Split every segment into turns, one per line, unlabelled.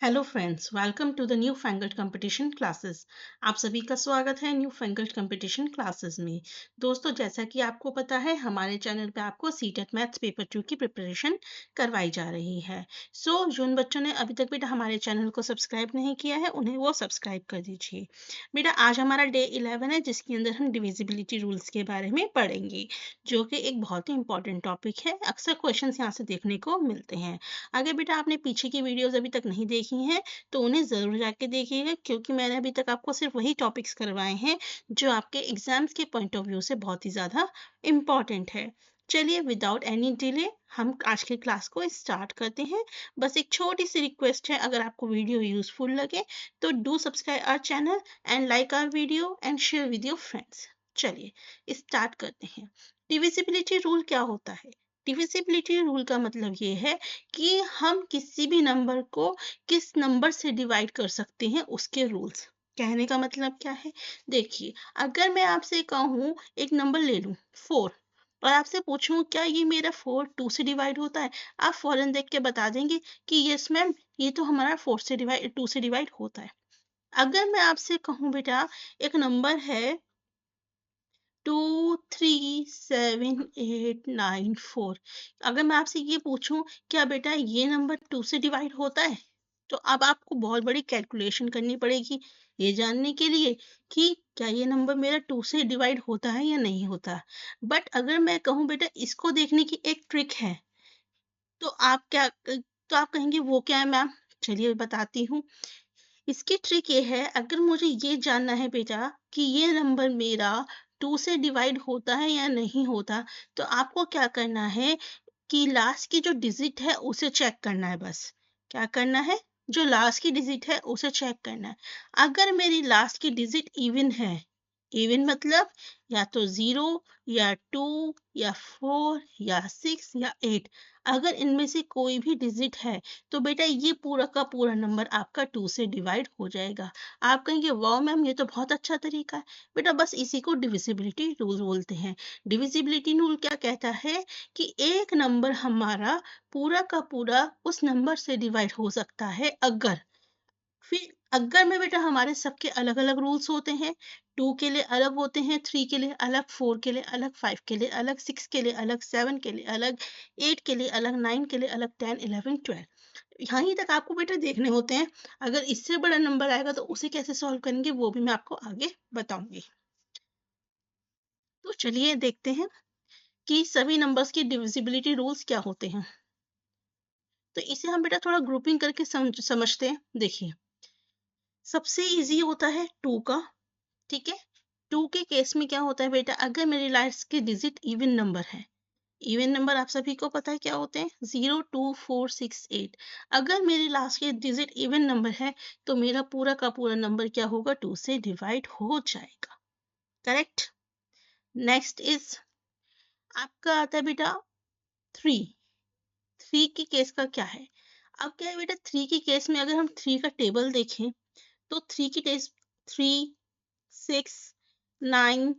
Hello friends, welcome to the new fangled competition classes. आप सभी का स्वागत है न्यू फैंगल्ड कंपटीशन क्लासेस में। दोस्तों, जैसा कि आपको पता है, हमारे चैनल पे आपको सीटेट मैथ्स पेपर 2 की प्रिपरेशन करवाई जा रही है। जिन बच्चों ने अभी तक बेटा हमारे चैनल को सब्सक्राइब नहीं किया है, उन्हें वो सब्सक्राइब कर दीजिए। बेटा आज हमारा डे 11 है, जिसके अंदर हम डिविजिबिलिटी रूल्स के बारे में पढ़ेंगे, जो कि एक बहुत ही इंपॉर्टेंट टॉपिक है। अक्सर क्वेश्चन यहाँ से देखने को मिलते हैं। अगर बेटा आपने पीछे की वीडियोस अभी तक नहीं देखी हैं, तो उन्हें ज़रूर जाके देखिएगा, क्योंकि मैंने अभी तक आपको सिर्फ वही टॉपिक्स करवाए हैं जो आपके एग्जाम्स के पॉइंट ऑफ व्यू से बहुत ही ज़्यादा इम्पॉर्टेंट है। चलिए विदाउट एनी डिले हम आज की क्लास को स्टार्ट करते हैं। बस एक छोटी सी रिक्वेस्ट है, अगर आपको वीडियो यूजफुल लगे तो do subscribe our channel and like our video and share with your friends. चलिए स्टार्ट करते हैं। डिविजिबिलिटी रूल क्या होता है? डिविजिबिलिटी रूल का मतलब ये है कि हम किसी भी नंबर को किस नंबर से डिवाइड कर सकते हैं, उसके रूल्स। कहने का मतलब क्या है? देखिए, अगर मैं आपसे कहूँ एक नंबर ले लूँ 4 और आपसे पूछूं क्या ये मेरा 4 2 से डिवाइड होता है, आप फौरन देख के बता देंगे कि यस मैम, ये तो हमारा 4 से डिवाइड 2 से डिवाइड होता है। अगर मैं आपसे कहूँ बेटा एक नंबर है 23789 4, अगर मैं आपसे ये पूछूं क्या बेटा ये नंबर 2 से डिवाइड होता है, तो अब आपको बहुत बड़ी कैलकुलेशन करनी पड़ेगी ये जानने के लिए कि क्या ये नंबर मेरा 2 से डिवाइड होता है या नहीं होता। बट अगर मैं कहूँ बेटा इसको देखने की एक ट्रिक है, तो आप कहेंगे वो क्या है मैम? चलिए बताती हूँ। इसकी ट्रिक ये है, अगर मुझे ये जानना है बेटा कि ये नंबर मेरा 2 से डिवाइड होता है या नहीं होता, तो आपको क्या करना है कि लास्ट की जो डिजिट है उसे चेक करना है बस। क्या करना है? जो लास्ट की डिजिट है उसे चेक करना है। अगर मेरी लास्ट की डिजिट इवन है, इवन मतलब या तो 0 या 2 या 4 या 6 या 8, अगर इनमें से कोई भी डिजिट है, तो बेटा ये पूरा का पूरा नंबर आपका 2 से डिवाइड हो जाएगा। आप कहेंगे वाह मैम, ये तो बहुत अच्छा तरीका है। बेटा बस इसी को डिविजिबिलिटी रूल बोलते हैं। डिविजिबिलिटी रूल क्या कहता है कि एक नंबर हमारा पूरा का पूरा उस नंबर से डिवाइड हो सकता है अगर, फिर अगर में बेटा हमारे सबके अलग अलग रूल्स होते हैं। 2 के लिए अलग होते हैं, 3 के लिए अलग, 4 के लिए अलग, 5 के लिए अलग, 6 के लिए अलग, 7 के लिए अलग, 8 के लिए अलग, 9 के लिए अलग, 10 11 12 यहीं तक आपको बेटा देखने होते हैं। अगर इससे बड़ा नंबर आएगा तो उसे कैसे सॉल्व करेंगे वो भी मैं आपको आगे बताऊंगी। तो चलिए देखते हैं कि सभी नंबर्स की डिविजिबिलिटी रूल्स क्या होते हैं। तो इसे हम बेटा थोड़ा ग्रुपिंग करके समझते हैं। देखिए, सबसे इजी होता है 2 का। ठीक है, 2 के केस में क्या होता है बेटा, अगर मेरी लास्ट की डिजिट इवन नंबर है, इवन नंबर आप सभी को पता है क्या होते हैं, 0 2 4 6 8। अगर मेरी लास्ट की डिजिट इवन नंबर है, तो मेरा पूरा का पूरा नंबर क्या होगा, 2 से डिवाइड हो जाएगा। करेक्ट। नेक्स्ट इज आपका आता है बेटा 3। 3 के केस का क्या है? अब क्या है बेटा, 3 के केस में अगर हम 3 का टेबल देखें, तो 3 की टेस्ट 3 6 9,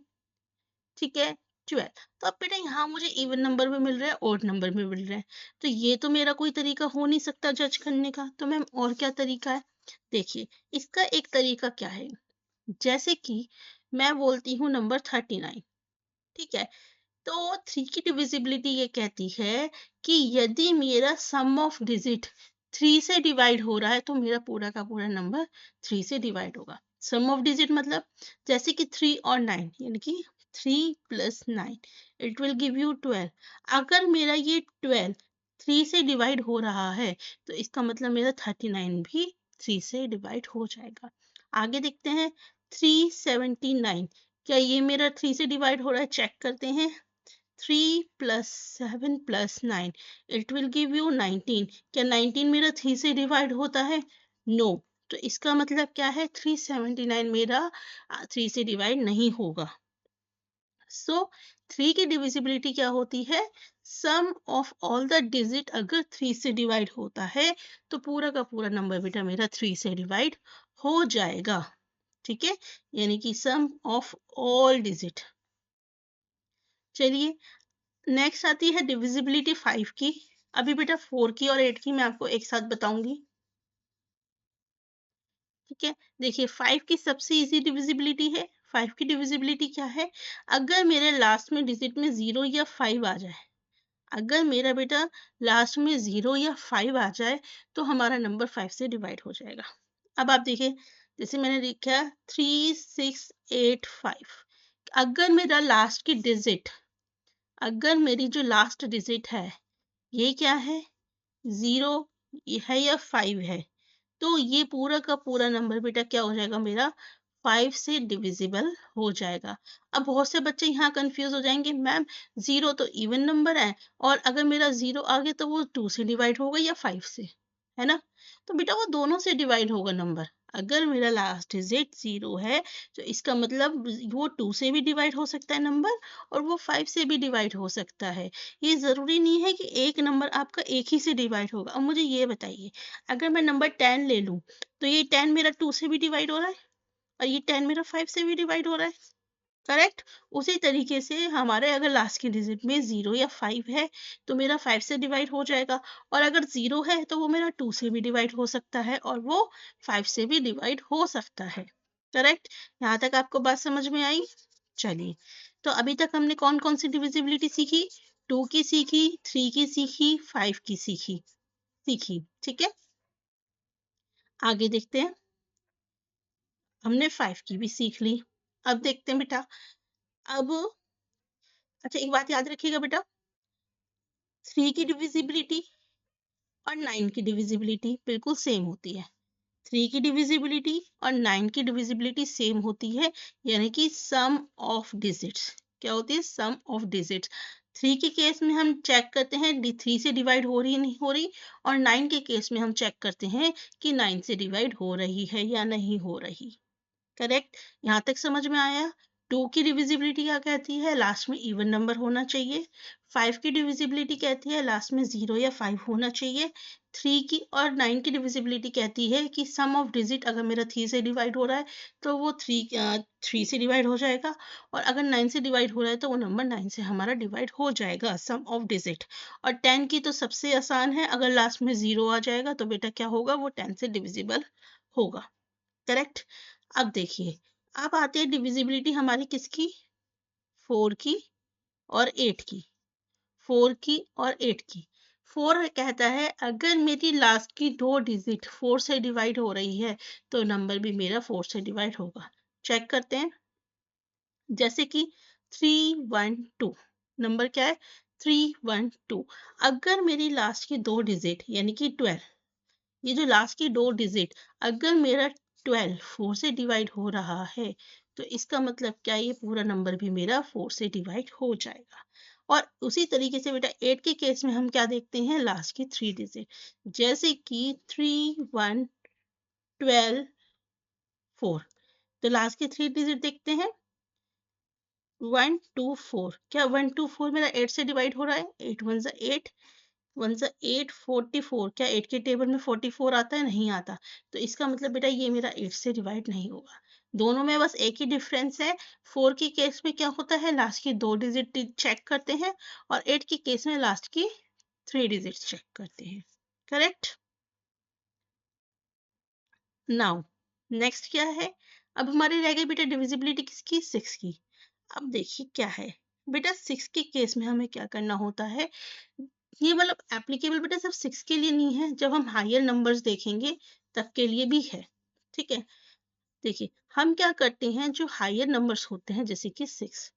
ठीक है, 12। तो अब बेटा यहाँ मुझे इवन नंबर में मिल रहा है, ऑड नंबर में मिल रहा है, तो ये तो मेरा कोई तरीका हो नहीं सकता जज करने का। तो मैम और क्या तरीका है? देखिए, इसका एक तरीका क्या है, जैसे कि मैं बोलती हूँ नंबर 39। ठीक है, तो 3 की डिविजिबिलिटी ये कहती है कि यदि मेरा सम ऑफ डिजिट 3 से डिवाइड हो रहा है, तो मेरा पूरा का पूरा नंबर 3 से डिवाइड होगा। सम ऑफ डिजिट मतलब जैसे कि 3 और 9, यानी कि 3 plus 9 it will give you 12। अगर मेरा ये 12 3 से डिवाइड हो रहा है, तो इसका मतलब मेरा 39 भी 3 से डिवाइड हो जाएगा। आगे देखते हैं 379, क्या ये मेरा 3 से डिवाइड हो रहा है? चेक करते हैं। 3 plus 7 plus 9 it will give you 19। क्या 19 मेरा 3 से डिवाइड होता है? नो। तो इसका मतलब क्या है, 379 मेरा 3 से डिवाइड नहीं होगा। सो 3 की डिविजिबिलिटी क्या होती है, sum of all the digit अगर 3 से डिवाइड होता है, तो पूरा का पूरा नंबर बेटा मेरा 3 से डिवाइड हो जाएगा। ठीक है, यानी कि सम ऑफ ऑल डिजिट। चलिए नेक्स्ट आती है डिविजिबिलिटी 5 की। अभी बेटा 4 की और 8 की मैं आपको एक साथ बताऊंगी। ठीक है, देखिए 5 की सबसे इजी डिविजिबिलिटी है। 5 की डिविजिबिलिटी क्या है? अगर मेरे लास्ट में डिजिट में 0 या 5 आ जाए, अगर मेरा बेटा लास्ट में 0 या 5 आ जाए तो हमारा नंबर 5 से डिवाइड हो जाएगा। अब आप देखिए, जैसे मैंने लिखा 3685, अगर मेरा लास्ट की डिजिट, अगर मेरी जो लास्ट डिजिट है ये क्या है, 0 है या 5 है, तो ये पूरा का पूरा नंबर बेटा क्या हो जाएगा मेरा, 5 से डिविजिबल हो जाएगा। अब बहुत से बच्चे यहाँ कंफ्यूज हो जाएंगे, मैम 0 तो इवन नंबर है और अगर मेरा 0 आ गया तो वो 2 से डिवाइड होगा या 5 से, है ना? तो बेटा वो दोनों से डिवाइड होगा नंबर। अगर मेरा लास्ट डिजिट 0 है तो इसका मतलब वो 2 से भी डिवाइड हो सकता है नंबर और वो 5 से भी डिवाइड हो सकता है। ये ज़रूरी नहीं है कि एक नंबर आपका एक ही से डिवाइड होगा। अब मुझे ये बताइए, अगर मैं नंबर 10 ले लूं तो ये 10 मेरा 2 से भी डिवाइड हो रहा है और ये 10 मेरा 5 से भी डिवाइड हो रहा है, करेक्ट? उसी तरीके से हमारे अगर लास्ट की डिजिट में 0 या 5 है तो मेरा 5 से डिवाइड हो जाएगा और अगर 0 है तो वो मेरा 2 से भी डिवाइड हो सकता है और वो 5 से भी डिवाइड हो सकता है, करेक्ट? यहाँ तक आपको बात समझ में आई? चलिए, तो अभी तक हमने कौन कौन सी डिविजिबिलिटी सीखी? 2 की सीखी, 3 की सीखी, 5 की सीखी, ठीक है? आगे देखते हैं। हमने 5 की भी सीख ली। अब देखते हैं बेटा, अब अच्छा एक बात याद रखिएगा बेटा, 3 की डिविजिबिलिटी और 9 की डिविजिबिलिटी बिल्कुल सेम होती है। 3 की डिविजिबिलिटी और 9 की डिविजिबिलिटी सेम होती है, यानी कि सम ऑफ डिजिट्स। क्या होती है? Sum of digits. 3 के केस में हम चेक करते हैं 3 से डिवाइड हो रही नहीं हो रही, और 9 के केस में हम चेक करते हैं कि 9 से डिवाइड हो रही है या नहीं हो रही, करेक्ट? यहाँ तक समझ में आया? 2 की डिविजिबिलिटी क्या कहती है? लास्ट में इवन नंबर होना चाहिए। 5 की डिविजिबिलिटी कहती है लास्ट में 0 या 5 होना चाहिए। 3 की और 9 की डिविजिबिलिटी कहती है कि सम ऑफ डिजिट अगर मेरा 3 से डिवाइड हो रहा है तो वो 3 से डिवाइड हो जाएगा, और अगर 9 से डिवाइड हो रहा है तो वो नंबर 9 से हमारा डिवाइड हो जाएगा, सम ऑफ डिजिट। और 10 की तो सबसे आसान है, अगर लास्ट में 0 आ जाएगा तो बेटा क्या होगा, वो 10 से डिविजिबल होगा, करेक्ट? अब देखिए, अब आते हैं डिविजिबिलिटी हमारी किसकी, 4 की और 8 की। 4 की और 8 की। 4 कहता है अगर मेरी लास्ट की 2 डिजिट 4 से डिवाइड हो रही है तो नंबर भी मेरा 4 से डिवाइड होगा। चेक करते हैं, जैसे कि 312, नंबर क्या है, 312। अगर मेरी लास्ट की 2 डिजिट यानी कि 12, ये जो लास्ट की 2 डिजिट, अगर मेरा 12 4 से डिवाइड हो रहा है तो इसका मतलब क्या, ये पूरा नंबर भी मेरा 4 से डिवाइड हो जाएगा। और उसी तरीके से बेटा 8 के केस में हम क्या देखते हैं, लास्ट की 3 डिजिट, जैसे कि 3 1 12 4, तो लास्ट की 3 डिजिट देखते हैं, 1 2 4। क्या 1 2 4 मेरा 8 से डिवाइड हो रहा है? 8 1 8, 1 8 44। क्या 8 के टेबल में 44 आता है? नहीं आता। तो इसका मतलब बेटा ये मेरा 8 से डिवाइड नहीं होगा। दोनों में बस एक ही डिफरेंस है, 4 के केस में क्या होता है, लास्ट की 2 डिजिट चेक करते हैं, और 8 के केस में लास्ट की 3 डिजिट चेक करते हैं, करेक्ट? नाउ नेक्स्ट क्या है, अब हमारी रह गई बेटा डिविजिबिलिटी किसकी, 6 की। अब देखिए क्या है बेटा, 6 के केस में हमें क्या करना होता है, ये मतलब एप्लीकेबल बेटा सिर्फ 6 के लिए नहीं है, जब हम हायर नंबर्स देखेंगे तब के लिए भी है, ठीक है? देखिए हम क्या करते हैं, जो हायर नंबर्स होते हैं जैसे कि 6,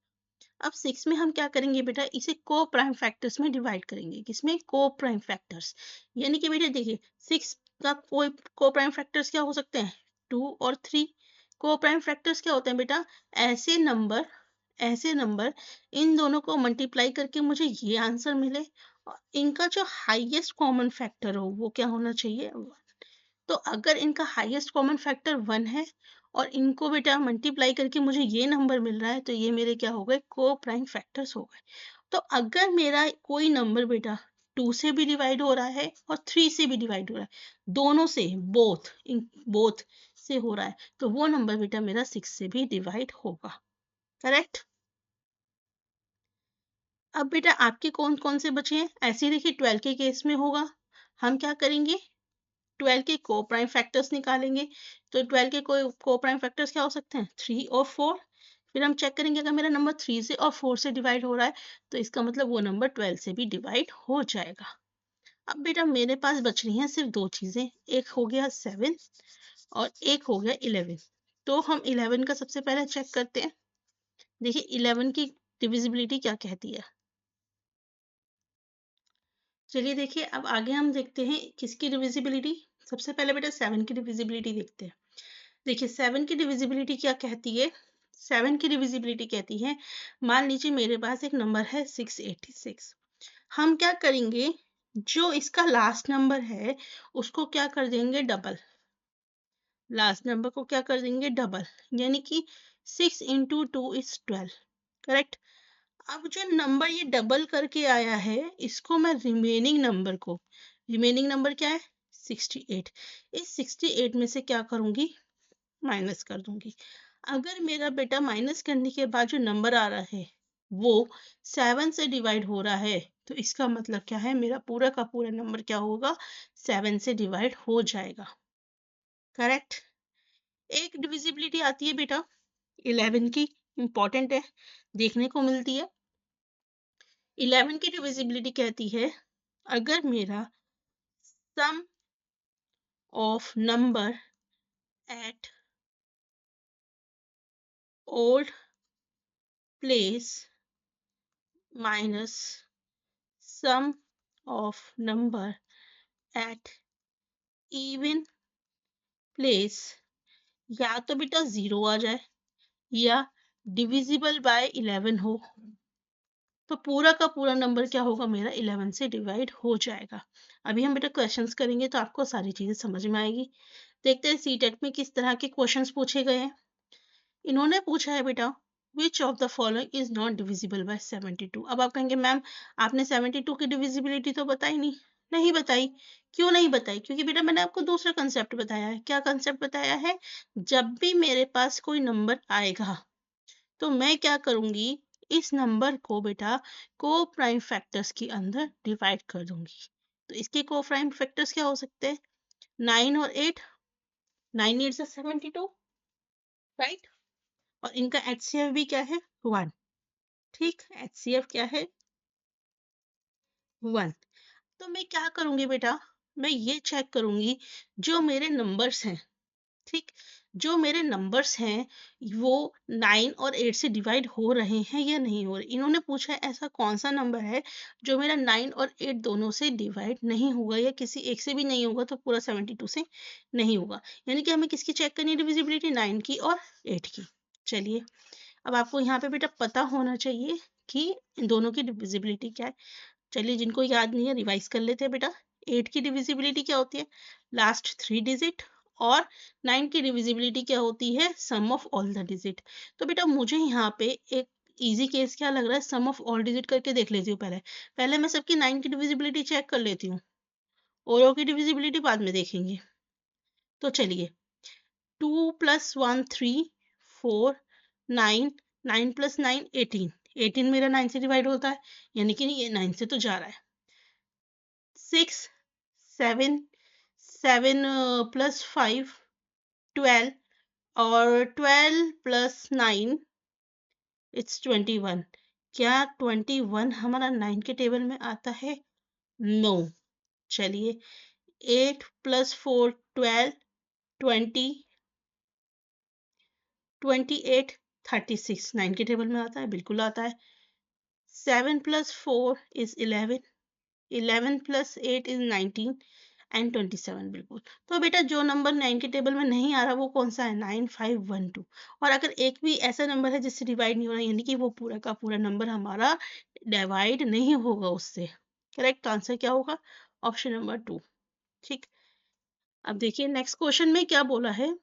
अब 6 में हम क्या करेंगे बेटा, इसे को प्राइम फैक्टर्स में डिवाइड करेंगे। किसमें? को प्राइम फैक्टर्स। यानी कि बेटा देखिए 6 का कोई को प्राइम फैक्टर्स क्या हो सकते हैं, 2 और 3। को प्राइम फैक्टर्स क्या होते हैं बेटा, ऐसे नंबर, ऐसे नंबर, इन दोनों को मल्टीप्लाई करके मुझे ये आंसर मिले और इनका जो हाईएस्ट कॉमन फैक्टर हो वो क्या होना चाहिए, 1। तो अगर इनका हाईएस्ट कॉमन फैक्टर 1 है और इनको बेटा मल्टीप्लाई करके मुझे ये नंबर मिल रहा है तो ये मेरे क्या हो गए, को प्राइम फैक्टर्स हो गए। तो अगर मेरा कोई नंबर बेटा 2 से भी डिवाइड हो रहा है और 3 से भी डिवाइड हो रहा है, दोनों से, बोथ, इन बोथ से हो रहा है, तो वो नंबर बेटा मेरा 6 से भी डिवाइड होगा, करेक्ट? अब बेटा आपके कौन कौन से बचे हैं, ऐसे देखिए 12 के केस में होगा, हम क्या करेंगे, 12 के को प्राइम फैक्टर्स निकालेंगे। तो 12 के को प्राइम फैक्टर्स क्या हो सकते हैं, 3 और 4। फिर हम चेक करेंगे अगर मेरा नंबर 3 से और 4 से डिवाइड हो रहा है तो इसका मतलब वो नंबर 12 से भी डिवाइड हो जाएगा। अब बेटा मेरे पास बच रही हैं सिर्फ 2 चीजें, एक हो गया 7 और एक हो गया 11। तो हम 11 का सबसे पहले चेक करते हैं। देखिए 11 की डिविजिबिलिटी क्या कहती है। चलिए देखिए अब आगे हम देखते हैं किसकी डिविजिबिलिटी। सबसे पहले बेटा 7 की डिविजिबिलिटी देखते हैं। देखिए 7 की डिविजिबिलिटी क्या कहती है। 7 की डिविजिबिलिटी कहती है, मान लीजिए मेरे पास एक नंबर है 686। हम क्या करेंगे, जो इसका लास्ट नंबर है उसको क्या कर देंगे, डबल। लास्ट नंबर को क्या कर देंगे, डबल। यानी कि 6 इंटू 2 इज 12, करेक्ट। अब जो नंबर ये डबल करके आया है इसको मैं रिमेनिंग नंबर क्या है, 68। इस 68 में से क्या करूंगी, माइनस कर दूंगी। अगर मेरा बेटा माइनस करने के बाद जो नंबर आ रहा है वो 7 से डिवाइड हो रहा है तो इसका मतलब क्या है, मेरा पूरा का पूरा नंबर क्या होगा, 7 से डिवाइड हो जाएगा, करेक्ट। एक डिविजिबिलिटी आती है बेटा 11 की, इंपॉर्टेंट है, देखने को मिलती है। 11 की डिविजिबिलिटी कहती है, अगर मेरा sum of number at odd place minus sum of number at even place, या तो बेटा 0 आ जाए या डिविजिबल बाय 11 हो, तो पूरा का पूरा नंबर क्या होगा, मेरा 11 से डिवाइड हो जाएगा। अभी हम बेटा क्वेश्चंस करेंगे तो आपको सारी चीजें समझ में आएगी। देखते हैं सीटेट में किस तरह के क्वेश्चंस पूछे गए हैं। इन्होंने पूछा है बेटा which of the following is not divisible by 72। अब आप कहेंगे मैम आपने 72 की डिविजिबिलिटी तो बताई नहीं। नहीं बताई, क्यों नहीं बताई, क्योंकि बेटा मैंने आपको दूसरा कंसेप्ट बताया है। क्या कंसेप्ट बताया है, जब भी मेरे पास कोई नंबर आएगा तो मैं क्या करूंगी, इस नंबर को बेटा को प्राइम फैक्टर्स के अंदर डिवाइड कर दूंगी। तो इसके को प्राइम फैक्टर्स क्या हो सकते हैं, 9 और 8। 9 8 72, राइट। और इनका एचसीएफ भी क्या है, 1। ठीक, एचसीएफ क्या है, 1। तो मैं क्या करूंगी बेटा, मैं ये चेक करूंगी जो मेरे नंबर्स हैं, ठीक, जो मेरे नंबर्स हैं वो 9 और 8 से डिवाइड हो रहे हैं या नहीं हो रहे। इन्होंने पूछा है ऐसा कौन सा नंबर है जो मेरा 9 और 8 दोनों से डिवाइड नहीं होगा या किसी एक से भी नहीं होगा तो पूरा 72 से नहीं होगा। यानी कि हमें किसकी चेक करनी है डिविजिबिलिटी, 9 की और 8 की। चलिए अब आपको यहाँ पे बेटा पता होना चाहिए कि इन दोनों की डिविजिबिलिटी क्या है। चलिए जिनको याद नहीं है रिवाइज कर लेते हैं बेटा। 8 की डिविजिबिलिटी क्या होती है, लास्ट 3 डिजिट। और 9 की डिविजिबिलिटी क्या होती है, sum of all the digit. तो बेटा मुझे यहाँ पे एक इजी केस क्या लग रहा है, सम ऑफ ऑल डिजिट करके देख लेती हूँ। पहले पहले मैं सबकी 9 की डिविजिबिलिटी चेक कर लेती हूँ, औरों की डिविजिबिलिटी बाद में देखेंगे। तो चलिए 2 + 1 3 4 9, 9 + 9 18। 18 मेरा 9 से डिवाइड होता है, यानी कि ये 9 से तो जा रहा है। 6 7 7 + 5 12 और 12 + 9 इट्स 21। क्या 21 हमारा 9 के टेबल में आता है, नो। चलिए 8 + 4 12 20 28 36 9 के टेबल में आता है, बिल्कुल आता है। 7 + 4 is 11, 11 + 8 is 19 एंड 27, बिल्कुल। तो बेटा जो नंबर 9 के टेबल में नहीं आ रहा वो कौन सा है, 9512। और अगर एक भी ऐसा नंबर है जिससे डिवाइड नहीं हो रहा यानी कि वो पूरा का पूरा नंबर हमारा डिवाइड नहीं होगा उससे। करेक्ट आंसर क्या होगा, ऑप्शन नंबर 2। ठीक, अब देखिए नेक्स्ट क्वेश्चन में क्या बोला है।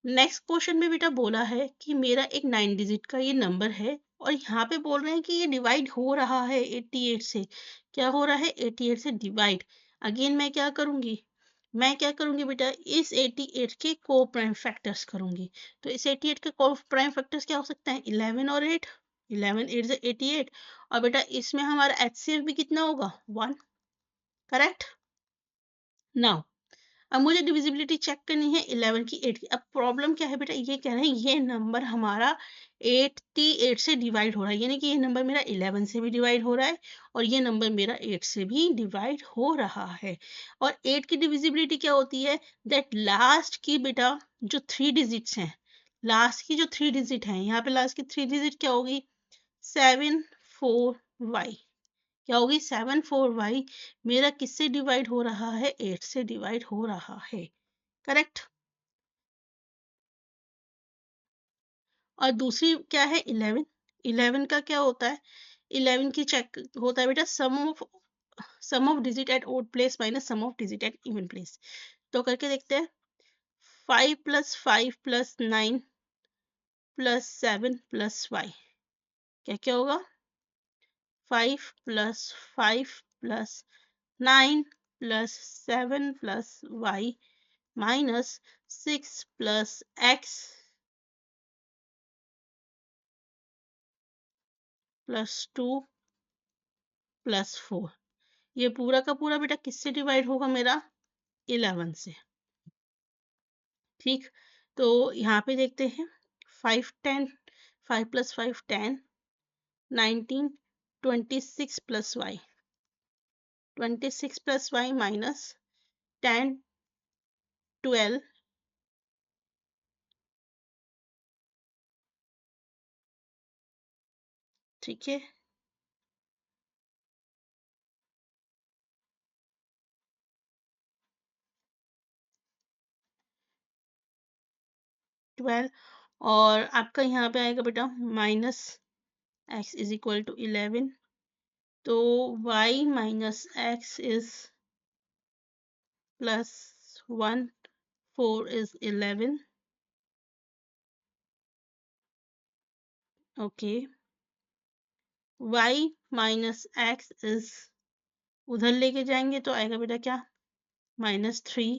नेक्स्ट क्वेश्चन में बेटा बोला है कि मेरा एक 9 डिजिट का ये नंबर है और यहाँ पे बोल रहे हैं कि ये डिवाइड हो रहा है 88 से। क्या हो रहा है, 88 से डिवाइड। अगेन मैं क्या करूंगी, मैं क्या करूंगी बेटा, इस 88 के को प्राइम फैक्टर्स करूंगी। तो इस 88 के को प्राइम फैक्टर्स क्या हो सकते हैं, 11 और 8। 11 8 से 88 और बेटा इसमें हमारा एचसीएफ भी कितना होगा, 1, करेक्ट। नाउ अब मुझे डिविजिबिलिटी चेक करनी है 11 की 8 की। अब प्रॉब्लम क्या है बेटा, ये कह रहे हैं ये नंबर हमारा 88 से डिवाइड हो रहा है, यानी कि ये नंबर मेरा 11 से भी डिवाइड हो रहा है और ये नंबर मेरा 8 से भी डिवाइड हो रहा है। और 8 की डिविजिबिलिटी क्या होती है, दैट लास्ट की बेटा जो 3 डिजिट्स हैं, लास्ट की जो 3 डिजिट हैं, यहाँ पे लास्ट की 3 डिजिट क्या होगी, 74y। क्या होगी, 74y मेरा किससे डिवाइड हो रहा है, 8 से डिवाइड हो रहा है, करेक्ट। और दूसरी क्या है, 11। 11 का क्या होता है, 11 की चेक होता है बेटा sum of digit at odd place minus sum of digit at even place. तो करके देखते हैं, 5 + 5 + 9 + 7 + y, क्या क्या होगा, 5 + 5 + 9 + 7 + y minus 6 + x + 2 + 4। ये पूरा का पूरा बेटा किससे डिवाइड होगा, मेरा 11 से, ठीक। तो यहाँ पे देखते हैं, 5 + 5 19 26 + y, 26 + y minus 10 12, ठीक है। 12 और आपका यहाँ पे आएगा बेटा माइनस x = 11, तो y minus x is +1, 4 is 11, okay. y minus x is, उधर लेके जाएंगे तो आएगा बेटा क्या, -3।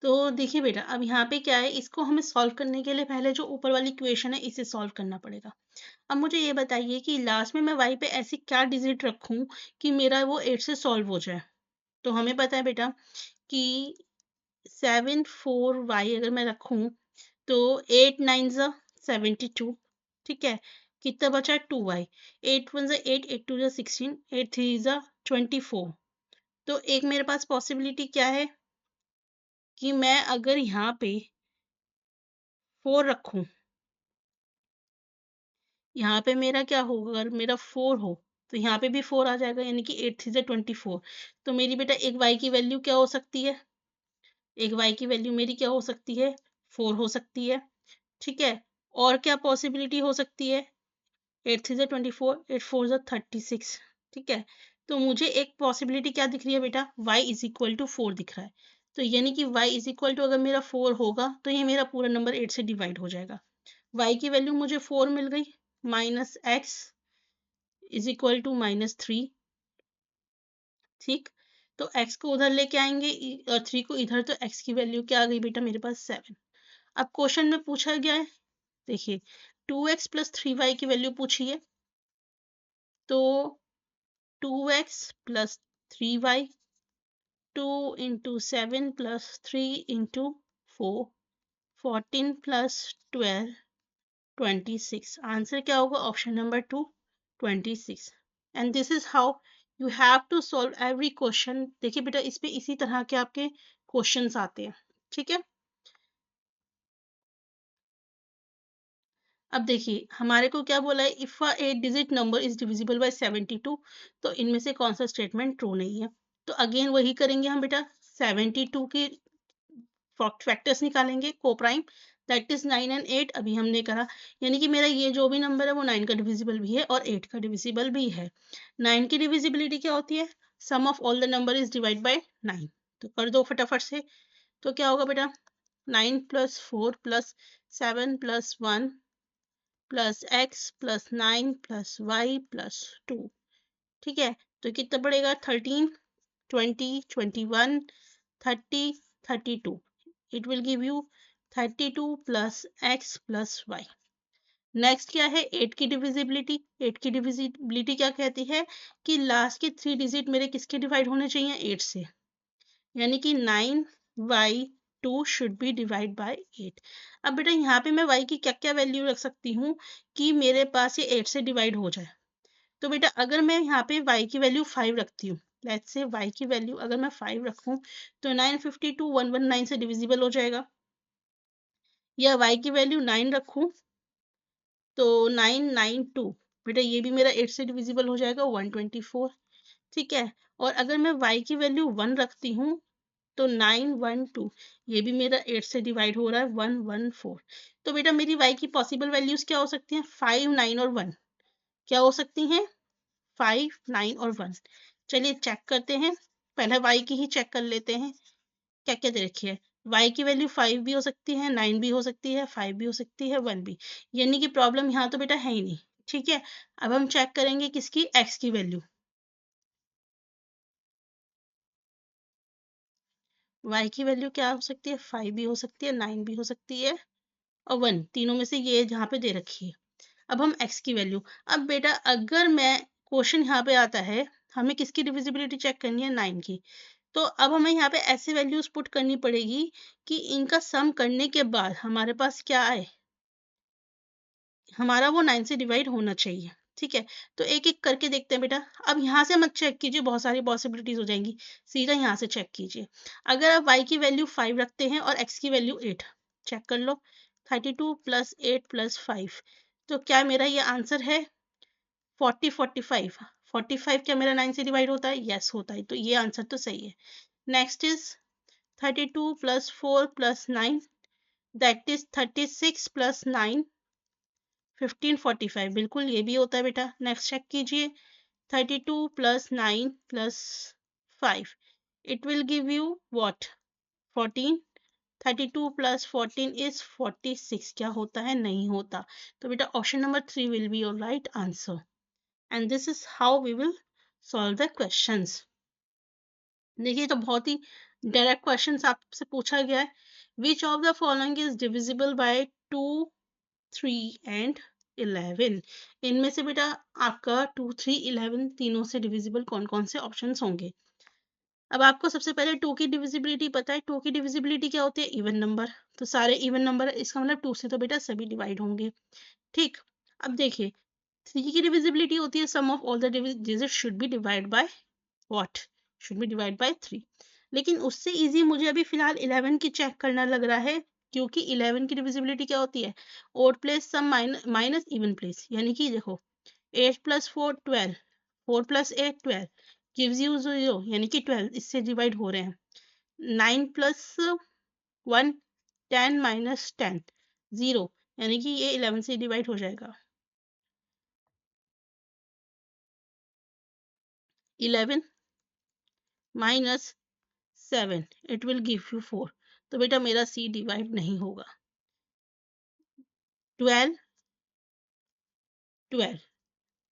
तो देखिए बेटा, अब यहाँ पे क्या है, इसको हमें सॉल्व करने के लिए पहले जो ऊपर वाली इक्वेशन है इसे सॉल्व करना पड़ेगा। अब मुझे ये बताइए कि लास्ट में मैं y पे ऐसी क्या डिजिट रखूं कि मेरा वो 8 से सॉल्व हो जाए। तो हमें पता है बेटा कि 74y अगर मैं रखूं तो 8 9 72, ठीक है। कितना बचा, 2y, 8 1 8, 8 2 16, 8 3 24। तो एक मेरे पास पॉसिबिलिटी क्या है कि मैं अगर यहाँ पे 4 रखूं, यहाँ पे मेरा क्या होगा, अगर मेरा 4 हो तो यहाँ पे भी 4 आ जाएगा, यानी कि 8 3 24। तो मेरी बेटा एक y की वैल्यू क्या हो सकती है, एक y की वैल्यू मेरी क्या हो सकती है, 4 हो सकती है, ठीक है। और क्या पॉसिबिलिटी हो सकती है, 8 3 24, 8 4 36, ठीक है। तो मुझे एक पॉसिबिलिटी क्या दिख रही है बेटा, y = 4 दिख रहा है। तो यानी कि y = अगर मेरा 4 होगा तो ये मेरा पूरा नंबर 8 से डिवाइड हो जाएगा। y की वैल्यू मुझे 4 मिल गई, माइनस x = -3, ठीक। तो x को उधर लेके आएंगे और 3 को इधर, तो x की वैल्यू क्या आ गई बेटा मेरे पास, 7। अब क्वेश्चन में पूछा गया है, देखिए 2x + 3y की वैल्यू पूछी है, तो 2x + 3y, 2 × 7 + 3 × 4, 14 + 12, 26। आंसर क्या होगा, option number 2, 26। And this is how you have to solve every question. देखिए बेटा, इस पे इसी तरह के आपके क्वेश्चंस आते हैं, ठीक है। अब देखिए हमारे को क्या बोला है, if a 8 digit number is divisible by 72, तो इनमें से कौन सा स्टेटमेंट ट्रू नहीं है। तो अगेन वही करेंगे हम बेटा, 72 की फैक्टर्स निकालेंगे, को प्राइम, दैट इज 9 एंड 8, अभी हमने करा। यानी कि मेरा ये जो भी नंबर है वो 9 का डिविजिबल भी है और 8 का डिविजिबल भी है। 9 की डिविजिबिलिटी क्या होती है, sum of all the number is divide by 9। तो कर दो फटाफट से। तो क्या होगा बेटा, 9 + 4 + 7 + 1 + x + 9 + y + 2, ठीक है। तो कितना पड़ेगा, 13 20 21 30 32। It will give you 32 + x + y। Next क्या है, 8 की डिविजिबिलिटी। 8 की डिविजिबिलिटी क्या कहती है कि लास्ट के 3 डिजिट मेरे किसके डिवाइड होने चाहिए, 8 से। यानी कि 9y2 should be divide bye 8। अब बेटा यहाँ पे मैं y की क्या क्या वैल्यू रख सकती हूँ कि मेरे पास ये 8 से डिवाइड हो जाए। तो बेटा अगर मैं यहाँ पे y की वैल्यू 5 रखती हूँ, लेट्स से y की वैल्यू अगर मैं 5 रखूँ तो 952 119 से डिविजिबल हो जाएगा। या y की वैल्यू 9 रखूँ तो 992 बेटा ये भी मेरा 8 से डिविजिबल हो जाएगा 124। ठीक है। और अगर मैं y की वैल्यू 1 रखती हूँ तो 912 ये भी मेरा 8 से डिवाइड हो रहा है 114। तो बेटा मेरी y की पॉसिबल वैल्यूज क्या हो सकती हैं? 5, 9 और 1 क्या हो सकती हैं? 5, 9 और 1। चलिए चेक करते हैं। पहले y की ही चेक कर लेते हैं क्या क्या दे रखी है। y की वैल्यू 5 भी हो सकती है, 9 भी हो सकती है, 5 भी हो सकती है, 1 भी। यानी कि प्रॉब्लम यहाँ तो बेटा है ही नहीं। ठीक है। अब हम चेक करेंगे किसकी? x की वैल्यू। y की वैल्यू क्या हो सकती है? 5 भी हो सकती है, 9 भी हो सकती है और 1, तीनों में से ये जहाँ पे दे रखी है। अब हम x की वैल्यू। अब बेटा अगर मैं क्वेश्चन यहाँ पे आता है, हमें किसकी डिविजिबिलिटी चेक करनी है? 9 की। तो अब हमें यहाँ पे ऐसे वैल्यूज पुट करनी पड़ेगी कि इनका सम करने के बाद हमारे पास क्या आए, हमारा वो 9 से डिवाइड होना चाहिए। ठीक है। तो एक एक करके देखते हैं बेटा। अब यहाँ से मत चेक कीजिए, बहुत सारी पॉसिबिलिटीज हो जाएंगी, सीधा यहाँ से चेक कीजिए। अगर आप y की वैल्यू 5 रखते हैं और x की वैल्यू 8, चेक कर लो। 32 प्लस 8 प्लस 5, तो क्या मेरा ये आंसर है? 45। 45 क्या मेरा 9 से डिवाइड होता है? यस होता है, तो ये आंसर तो सही है। Next is 32 plus 4 plus 9, that is 36 plus 9, 1545, बिल्कुल ये भी होता है बेटा। नेक्स्ट चेक कीजिए। 32 plus 9 plus 5, it will give you what? 14। 32 plus 14 is 46, क्या होता है? नहीं होता। तो बेटा option number 3 will be your right answer. And this is how we will solve the questions. देखिए तो बहुत ही डायरेक्ट क्वेश्चंस आपसे पूछा गया है। Which of the following is divisible by 2, 3 and 11? इनमें से बेटा आपका 2, 3, 11 तीनों से डिविजिबल कौन कौन से ऑप्शंस होंगे? अब आपको सबसे पहले 2 की डिविजिबिलिटी पता है। 2 की डिविजिबिलिटी क्या होती है? Even number. तो सारे इवन नंबर, इसका मतलब 2 से तो बेटा सभी डिवाइड होंगे। ठीक। अब देखिए 3 की डिविजिबिलिटी होती है sum of all the digit should be divide by what? Should be divide by 3। लेकिन उससे इजी मुझे अभी फिलहाल 11 की चेक करना लग रहा है, क्योंकि 11 की डिविजिबिलिटी क्या होती है? Odd place some minus even place. यानी कि देखो 8 प्लस 4 12, 4 प्लस 8 12 गिव्स यू 0, यानी कि 12 इससे डिवाइड हो रहे हैं। 9 प्लस 1 10 माइनस 10 0, यानी कि ये 11 से डिवाइड हो जाएगा। 11 minus 7, it will give you 4। तो बेटा मेरा सी डिवाइड नहीं होगा। 12 12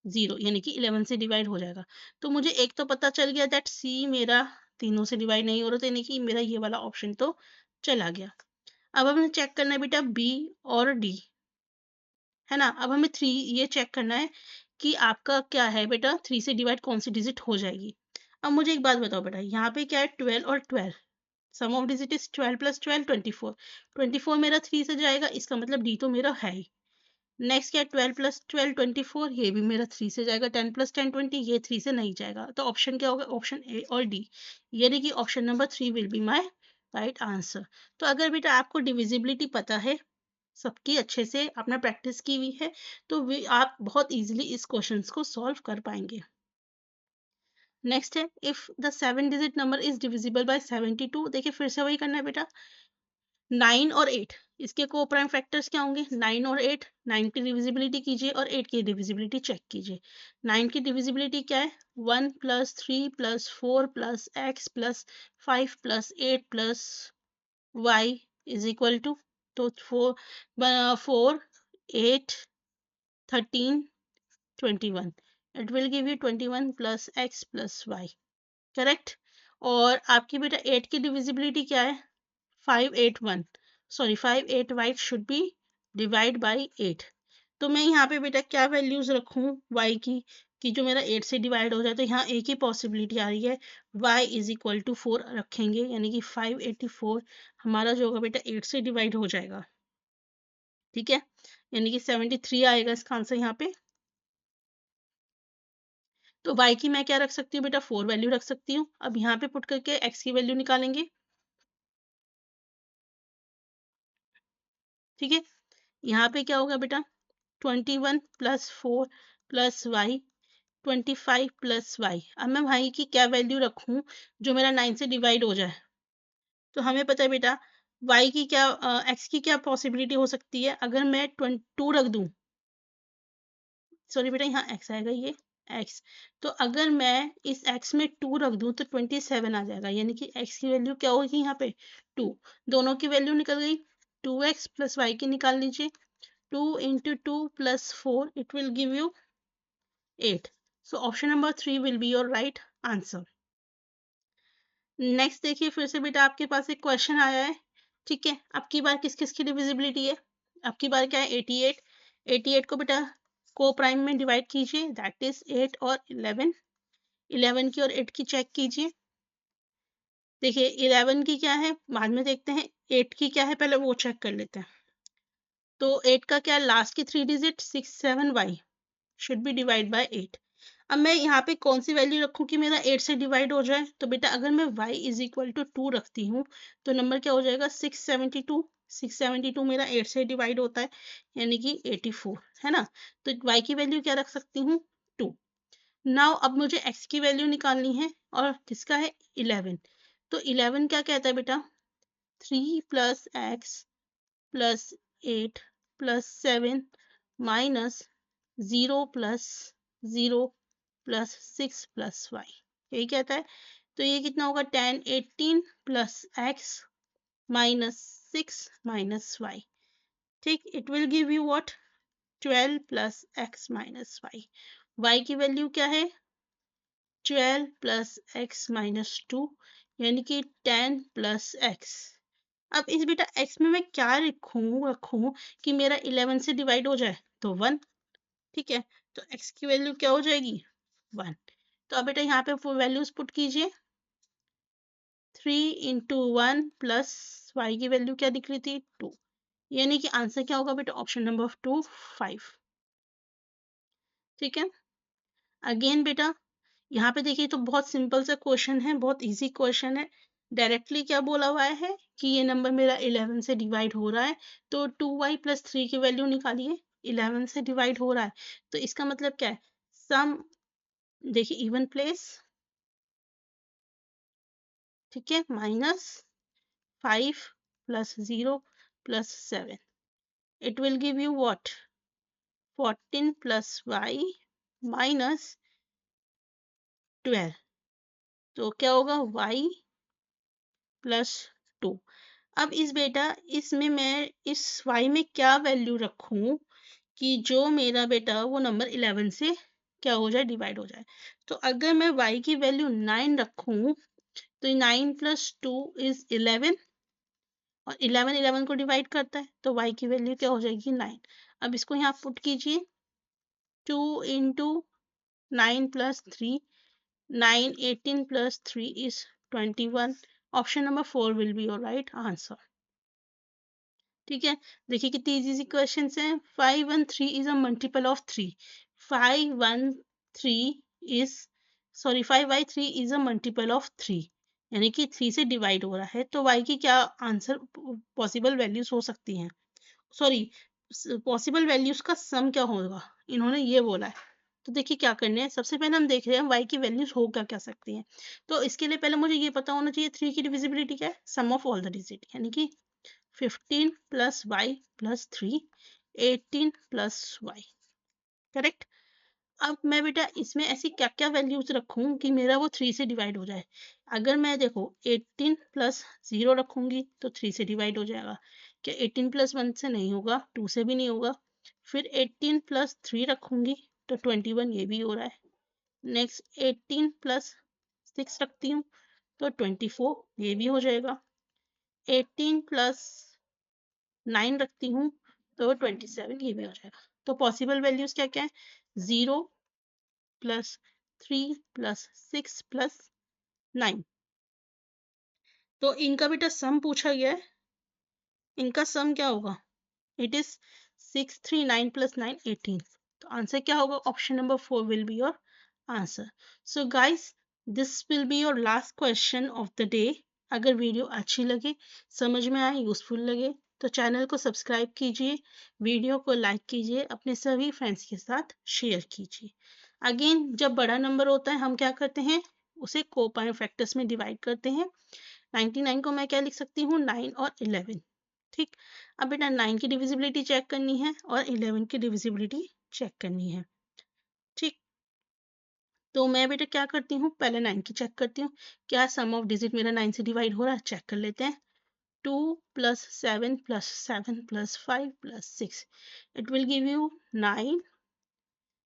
0, यानी कि 11 से डिवाइड हो जाएगा। तो मुझे एक तो पता चल गया दैट सी मेरा तीनों से डिवाइड नहीं हो रहा, तो यानी कि मेरा ये वाला ऑप्शन तो चला गया। अब हमें चेक करना है बेटा बी और डी, है ना। अब हमें 3 ये चेक करना है कि आपका क्या है बेटा, 3 से डिवाइड कौन सी डिजिट हो जाएगी। अब मुझे एक बात बताओ बेटा, यहाँ पे क्या है? 12 और 12, सम ऑफ डिजिट इज 12 प्लस 12 24। 24 मेरा 3 से जाएगा, इसका मतलब डी तो मेरा है ही। नेक्स्ट क्या है? 12 प्लस 12 24, ये भी मेरा 3 से जाएगा। 10 प्लस 10 20, ये 3 से नहीं जाएगा। तो ऑप्शन क्या होगा? ऑप्शन ए और डी, यानी कि option number 3 will be my right answer. तो अगर बेटा आपको डिविजिबिलिटी पता है सबकी, अच्छे से आपने प्रैक्टिस की हुई है, तो आप बहुत इजीली इस क्वेश्चंस को सॉल्व कर पाएंगे। नेक्स्ट है if the 7 digit number is divisible by 72। देखिए फिर से वही करना है बेटा। 9 और 8, इसके को प्राइम फैक्टर्स क्या होंगे? 9 और 8। 9 की डिविजिबिलिटी कीजिए और 8 की डिविजिबिलिटी चेक कीजिए। 9 की डिविजिबिलिटी क्या है? 1 plus 3 plus 4 plus x plus 5 plus 8 plus Y is equal to, तो 4 8 13 21, it will give you 21 plus x plus Y, correct. और आपकी बेटा 8 की डिविजिबिलिटी क्या है? 581, sorry 5 8 should be divide by 8। तो मैं यहाँ पे बेटा क्या वैल्यूज रखूँ y की? कि जो मेरा 8 से डिवाइड हो जाए, तो यहाँ एक ही पॉसिबिलिटी आ रही है, y इज इक्वल टू 4 रखेंगे, यानी कि 584 हमारा जो होगा बेटा 8 से डिवाइड हो जाएगा। ठीक है, यानी कि 73 आएगा इसका आंसर यहाँ पे। तो y की मैं क्या रख सकती हूँ बेटा, 4 वैल्यू रख सकती हूँ। अब यहाँ पे पुट करके x की वैल्यू निकालेंगे। ठीक है, यहाँ पे क्या होगा बेटा, 21 plus 4 plus Y, 25 plus Y. अब मैं y की क्या वैल्यू रखूं जो मेरा 9 से डिवाइड हो जाए। तो हमें पता है बेटा y की क्या, x की क्या पॉसिबिलिटी हो सकती है, अगर मैं 2 रख दूं, सॉरी बेटा यहाँ x आएगा, ये x। तो अगर मैं इस x में 2 रख दूं तो 27 आ जाएगा, यानी कि x की वैल्यू क्या होगी यहाँ पे 2। दोनों की वैल्यू निकल गई, 2x प्लस वाई की निकाल लीजिए। 2 into 2 plus 4, it will give you 8. So option number 3 will be your right answer. Next देखिए, फिर से बेटा आपके पास एक क्वेश्चन आया है। ठीक है, अब की बार किस किस की डिविजिबिलिटी है, अब की बार क्या है, 88। 88 को बेटा को प्राइम में डिवाइड कीजिए, दैट इज 8 और 11। 11 की और 8 की चेक कीजिए। देखिए 11 की क्या है बाद में देखते हैं, 8 की क्या है पहले वो चेक कर लेते हैं। तो 8 का क्या, लास्ट की 3 digit 67y should be divide bye 8। अब मैं यहाँ पे कौन सी वैल्यू रखूँ कि मेरा 8 से डिवाइड हो जाए, तो बेटा अगर मैं y इज इक्वल टू 2 रखती हूँ तो नंबर क्या हो जाएगा, 672। 672 मेरा 8 से डिवाइड होता है, यानी कि 84 है ना। तो y की वैल्यू क्या रख सकती हूँ, 2। नाउ अब मुझे x की वैल्यू निकालनी है, और किसका है, 11। तो 11 क्या कहता है बेटा, 3 plus x plus 8 plus 7 minus 0 plus 0 plus 6 plus y, यही कहता है। तो ये कितना होगा, 10 18 plus x minus 6 minus y. ठीक, it will give you what, 12 plus x minus y. Y की वैल्यू क्या है, 12 प्लस एक्स माइनस 2, यानी कि 10 प्लस एक्स। अब इस बेटा x में मैं क्या रखूं कि मेरा 11 से डिवाइड हो जाए, तो 1। ठीक है, तो x की वैल्यू क्या हो जाएगी, 1। तो अब बेटा यहाँ पे वैल्यूज पुट कीजिए, 3 इंटू 1 प्लस वाई की वैल्यू क्या दिख रही थी, 2। यानी कि आंसर क्या होगा बेटा, ऑप्शन नंबर 2 5। ठीक है, अगेन बेटा यहाँ पे देखिए, तो बहुत सिंपल सा क्वेश्चन है, बहुत इजी क्वेश्चन है। डायरेक्टली क्या बोला हुआ है कि ये नंबर मेरा 11 से डिवाइड हो रहा है, तो 2y प्लस 3 की वैल्यू निकालिए। 11 से डिवाइड हो रहा है तो इसका मतलब क्या है, सम, देखिए इवन प्लेस। ठीक है, minus 5 plus 0 plus 7, it will give you what, 14 plus y minus 12। तो क्या होगा, y प्लस 2। अब इस बेटा इसमें मैं इस y में क्या वैल्यू रखूं कि जो मेरा बेटा वो नंबर 11 से क्या हो जाए, डिवाइड हो जाए। तो अगर मैं y की वैल्यू 9 रखूं तो 9 प्लस 2 इज 11, और 11 11 को डिवाइड करता है, तो y की वैल्यू क्या हो जाएगी, 9। अब इसको यहाँ पुट कीजिए, 2 into 9 plus 3, 9 18 plus 3 is 21। Option number 4 will be your right answer. ठीक है, देखिए कितनी इजी क्वेश्चन है। 513 is a multiple of 3। 513 is, sorry 5y3 is a multiple of 3, यानी कि 3 से डिवाइड हो रहा है, तो y की क्या आंसर पॉसिबल वैल्यूज हो सकती हैं, सॉरी पॉसिबल वैल्यूज का सम क्या होगा, इन्होंने ये बोला है। तो देखिए क्या करने हैं, सबसे पहले हम देख रहे हैं y की वैल्यूज हो क्या क्या सकती हैं। तो इसके लिए पहले मुझे ये पता होना चाहिए 3 की डिविजिबिलिटी क्या है, sum of all the digit, यानी कि 15 plus Y plus 3, 18 plus Y, correct. अब मैं बेटा इसमें ऐसी क्या क्या वैल्यूज रखूं कि मेरा वो 3 से डिवाइड हो जाए। अगर मैं देखो 18 प्लस 0 रखूंगी तो 3 से डिवाइड हो जाएगा, क्या 18 प्लस 1 से नहीं होगा, 2 से भी नहीं होगा। फिर 18 प्लस 3 रखूंगी तो 21, ये भी हो रहा है। नेक्स्ट 18 प्लस 6 रखती हूँ तो 24, ये भी हो जाएगा। 18 प्लस 9 रखती हूँ तो 27, ये भी हो जाएगा। तो पॉसिबल वैल्यूज क्या क्या है, 0, प्लस 3 प्लस 6 प्लस 9। तो इनका बेटा सम पूछा गया है, इनका सम क्या होगा? It is 6 3 9 plus 9 18। तो आंसर क्या होगा? Option number 4 will be your answer. So guys, this will be your last question of the day. अगर वीडियो अच्छी लगे, समझ में आए, यूजफुल लगे तो चैनल को सब्सक्राइब कीजिए, वीडियो को लाइक कीजिए, अपने सभी फ्रेंड्स के साथ शेयर कीजिए। अगेन, जब बड़ा नंबर होता है हम क्या करते हैं? उसे कोपाइन फैक्टर्स में डिवाइड करते हैं। 99 को मैं क्या लिख सकती हूँ? 9 और 11। ठीक। अब बेटा 9 की डिविजिबिलिटी चेक करनी है और 11 की डिविजिबिलिटी चेक करनी है। ठीक। तो मैं बेटा क्या करती हूँ? पहले 9 की चेक करती हूँ, क्या सम ऑफ डिजिट मेरा 9 से डिवाइड हो रहा है? चेक कर लेते हैं। 2 plus 7 plus 7 plus 5 plus 6, it will give you 9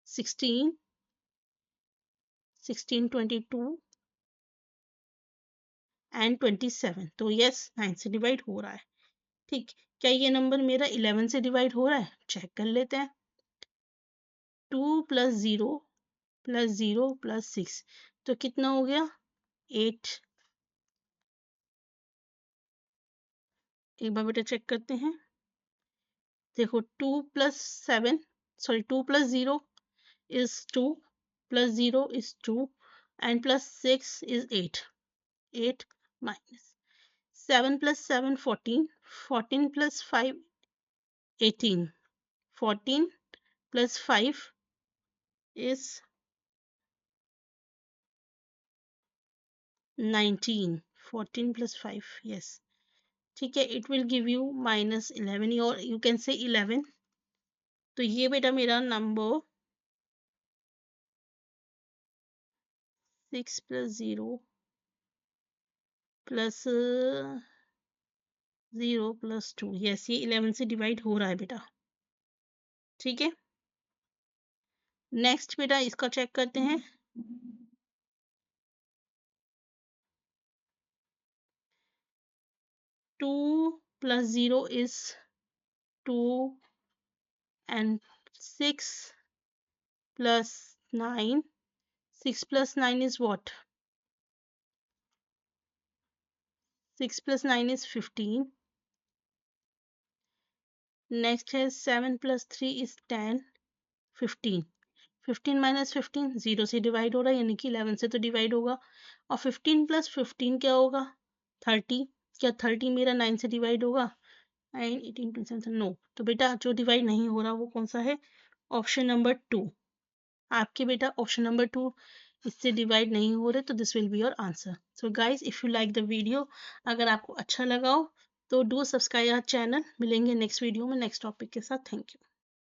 16 16 22 and 27। तो यस, 9 से डिवाइड हो रहा है। ठीक। क्या ये नंबर मेरा 11 से डिवाइड हो रहा है? चेक कर लेते हैं। 2 प्लस 0 प्लस 0 प्लस 6, तो कितना हो गया? 8। एक बार बेटा चेक करते हैं। देखो 2 plus 7, sorry 2 plus 0 is 2 plus 0 is 2 and plus 6 is 8। 8 minus 7 plus 7 14, 14 plus 5 18, 14 plus 5 is 19, 14 plus 5, yes। ठीक है, it will give you minus 11 or you can say 11। तो ये बेटा मेरा number 6 plus 0 plus 0 plus 2, yes, ये 11 से डिवाइड हो रहा है बेटा। ठीक है, नेक्स्ट बेटा इसका चेक करते हैं। 2 plus 0 is 2 and 6 plus 9, 6 plus 9 is what? 6 plus 9 is 15। Next है 7 plus 3 is 10, 15। 15 minus 15 0 से डिवाइड हो रहा है, यानी कि 11 से तो डिवाइड होगा। और 15 plus 15 क्या होगा? 30। क्या 30 मेरा 9 से डिवाइड होगा? 9 18 27, नो। तो बेटा जो डिवाइड नहीं हो रहा वो कौन सा है? Option number 2। आपके बेटा ऑप्शन नंबर 2 इससे डिवाइड नहीं हो रहे, तो this will be your answer. So guys, if you like the video, अगर आपको अच्छा लगा हो तो डू सब्सक्राइब आवर चैनल। मिलेंगे नेक्स्ट वीडियो में नेक्स्ट टॉपिक के साथ। Thank you.